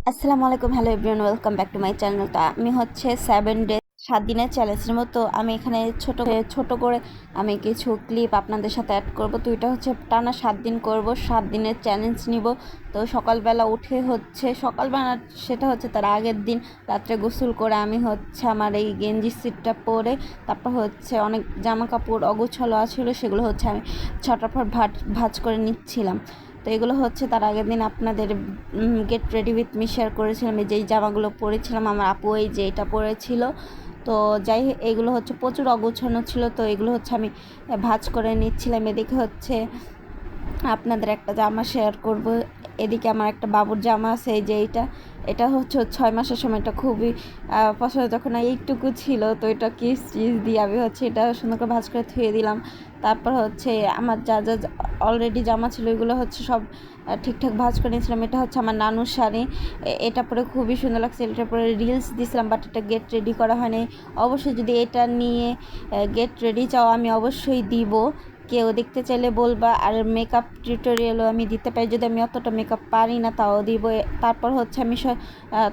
আসসালামু আলাইকুম, hello everyone, welcome back to my channel. তো আমি হচ্ছে 7 ডে 7 দিনের চ্যালেঞ্জের মতো আমি এখানে ছোট করে আমি কিছু ক্লিপ আপনাদের সাথে অ্যাড করব। তো এটা হচ্ছে টানা 7 দিন করব, 7 দিনের চ্যালেঞ্জ নিব। তো সকালবেলা উঠে হচ্ছে সকালবেলা সেটা হচ্ছে তার আগের দিন রাত্রে গোসল করে আমি হচ্ছে আমার এই গেঞ্জি সিটটা পরে তারপর হচ্ছে অনেক জামা কাপড় অগোছালো আছিল, সেগুলো হচ্ছে আমি ছটাফট ভাঁজ করে নিচ্ছিলাম। তো এগুলো হচ্ছে তার আগের দিন আপনাদের get ready with me share করেছিলাম। এই যেই জামাগুলো পরেছিলাম আমার আপু এই যে এটা পরেছিল। তো যাই এগুলো হচ্ছে প্রচুর অগোছানো ছিল, তো এগুলো হচ্ছে আমি ভাঁজ করে নিচ্ছিলাম। এদিকে হচ্ছে আপনাদের একটা জামা শেয়ার করব। এদিকে আমার একটা বাবুর জামা আছে, এই যে এটা হচ্ছে 6 মাসের সময়, এটা খুবই পছন্দ। যখন এইটুকু ছিল তো এটা কিস দিয়ে আমি হচ্ছে এটা সুন্দর করে ভাঁজ করে ধুয়ে দিলাম। তারপর হচ্ছে আমার যা যা অলরেডি জামা ছিল এগুলো হচ্ছে সব ঠিকঠাক ভাঁজ করে নিয়েছিলাম। এটা হচ্ছে আমার নানুর শাড়ি, এটা পরে খুবই সুন্দর লাগছে। এটা পরে রিলস দিয়েছিলাম, বাট এটা গেট রেডি করা হয়নি। অবশ্যই যদি এটা নিয়ে গেট রেডি চাও আমি অবশ্যই দিব, কেউ দেখতে চাইলে বলবা। আর মেকআপ টিউটোরিয়ালও আমি দিতে পারি, যদি আমি অতটা মেকআপ পারি না তাও দিব। তারপর হচ্ছে আমি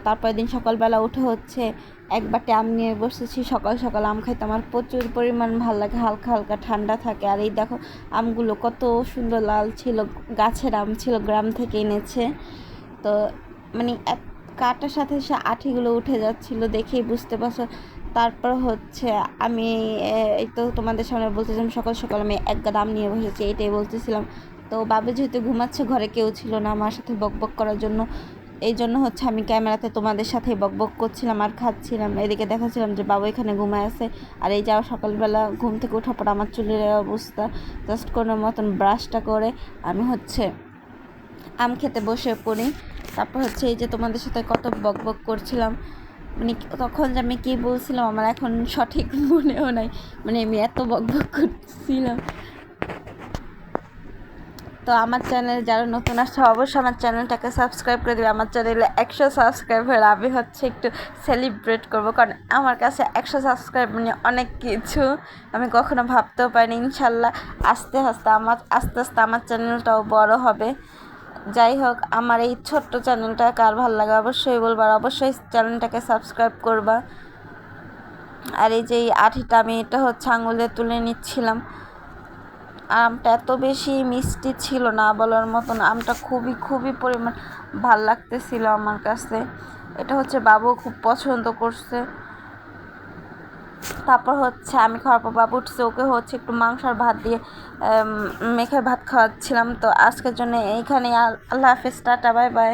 তারপর দিন সকালবেলা উঠে হচ্ছে এক বাটি আম নিয়ে বসেছি। সকাল সকাল আম খাইতে আমার প্রচুর পরিমাণ ভালো লাগে, হালকা হালকা ঠান্ডা থাকে। আর এই দেখো আমগুলো কত সুন্দর লাল ছিল, গাছের আম ছিল, গ্রাম থেকে এনেছে। তো মানে কাটার সাথে সে আঠিগুলো উঠে যাচ্ছিলো, দেখেই বুঝতে পারছো। তারপর হচ্ছে আমি এই তো তোমাদের সামনে বলতেছিলাম সকাল সকাল আমি এক গাদা আম নিয়ে বসেছি, এটাই বলতেছিলাম। তো বাবু যেহেতু ঘুমাচ্ছে, ঘরে কেউ ছিল না আমার সাথে বকবক করার জন্য, এই জন্য হচ্ছে আমি ক্যামেরাতে তোমাদের সাথে বকবক করছিলাম আর খাচ্ছিলাম। এদিকে দেখাচ্ছিলাম যে বাবু এখানে ঘুমায় আছে। আর এই যাওয়া সকালবেলা ঘুম থেকে ওঠার পর আমার চুলের অবস্থা, জাস্ট কোনো মতন ব্রাশটা করে আমি হচ্ছে আম খেতে বসে পড়ি। তারপর হচ্ছে এই যে তোমাদের সাথে কত বকবক করছিলাম, মানে তখন যে আমি কী বলছিলাম আমার এখন সঠিক মনেও নাই, মানে আমি এত বকবক করছিলাম। তো আমার চ্যানেলে যারা নতুন আসছে অবশ্যই আমার চ্যানেলটাকে সাবস্ক্রাইব করে দেবে। আমার চ্যানেলে 100 সাবস্ক্রাইব হলে আমি হচ্ছে একটু সেলিব্রেট করব, কারণ আমার কাছে 100 সাবস্ক্রাইব মানে অনেক কিছু, আমি কখনো ভাবতেও পারিনি। ইনশাল্লাহ আস্তে আস্তে আমার চ্যানেলটাও বড় হবে। যাই হোক, আমার এই ছোট্ট চ্যানেলটা কার ভালো লাগে অবশ্যই বলবা, আর অবশ্যই চ্যানেলটাকে সাবস্ক্রাইব করবা। আর এই যে এই আঠিটা আমি এটা হচ্ছে আঙুলে তুলে নিচ্ছিলাম। আমটা এত বেশি মিষ্টি ছিল না বলার মতন, আমটা খুবই খুবই পরিমাণ ভাল লাগতেছিল আমার কাছে। এটা হচ্ছে বাবু খুব পছন্দ করছে। তারপর হচ্ছে আমি খাওয়ার পর বাবু উঠছে, ওকে হচ্ছে একটু মাংস আর ভাত দিয়ে মেখে ভাত খাওয়াচ্ছিলাম। তো আজকের জন্য এইখানে, আল্লাহ হাফেজ, টাটা, বাই বাই।